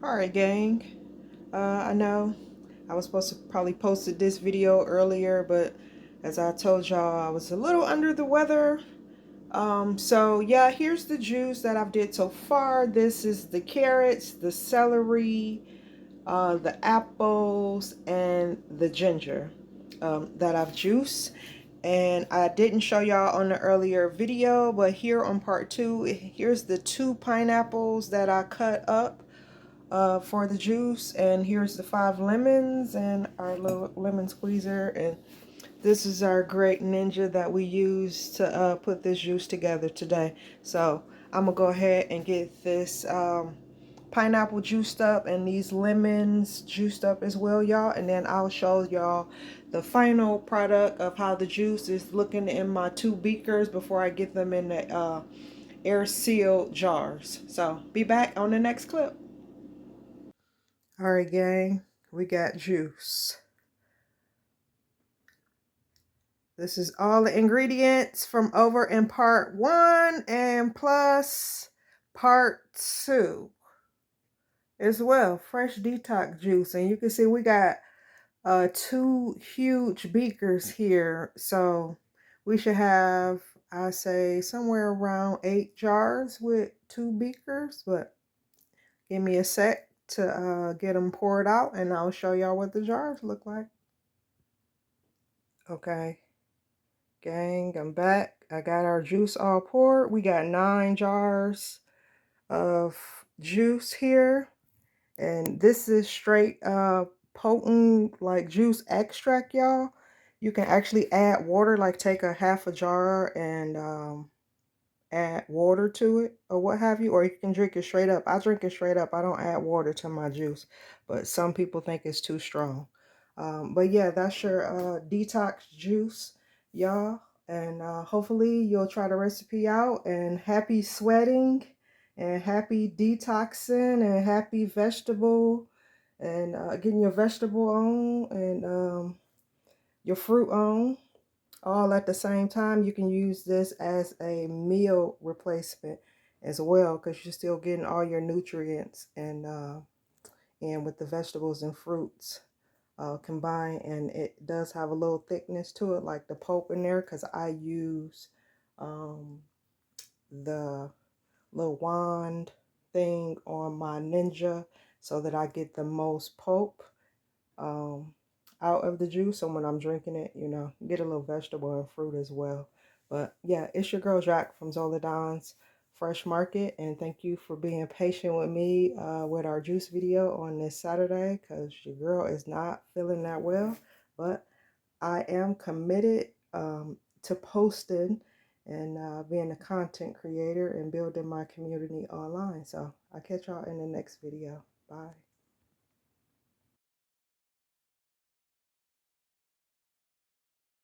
All right, gang. I know I was supposed to probably posted this video earlier, but as I told y'all, I was a little under the weather. So yeah, here's the juice that I've did so far. This is the carrots, the celery, the apples, and the ginger that I've juiced. And I didn't show y'all on the earlier video, but here on part two, here's the 2 pineapples that I cut up for the juice, and here's the 5 lemons and our little lemon squeezer, and this is our great ninja that we use to put this juice together today. So I'm gonna go ahead and get this pineapple juiced up and these lemons juiced up as well, y'all, and then I'll show y'all the final product of how the juice is looking in my 2 beakers before I get them in the air sealed jars. So be back on the next clip. All right, gang, we got juice. This is all the ingredients from over in part 1 and plus part 2 as well. Fresh Detox Juice. And you can see we got 2 huge beakers here. So we should have, I say, somewhere around 8 jars with 2 beakers. But give me a sec to get them poured out, and I'll show y'all what the jars look like. Okay, gang, I'm back. I got our juice all poured. We got 9 jars of juice here. And this is straight potent like juice extract, y'all. You can actually add water, like take a half a jar and add water to it or what have you, or you can drink it straight up. I drink it straight up. I don't add water to my juice, but some people think it's too strong. But yeah, that's your detox juice, y'all, and hopefully you'll try the recipe out, and happy sweating and happy detoxing and happy vegetable and getting your vegetable on and your fruit on all at the same time. You can use this as a meal replacement as well, because you're still getting all your nutrients and with the vegetables and fruits combined. And it does have a little thickness to it, like the pulp in there, because I use the little wand thing on my Ninja so that I get the most pulp out of the juice. So when I'm drinking it, you know, get a little vegetable and fruit as well. But yeah, it's your girl Jack from Zoladon's Fresh Market, and thank you for being patient with me with our juice video on this Saturday, because your girl is not feeling that well, but I am committed to posting and being a content creator and building my community online. So I'll catch y'all in the next video. Bye.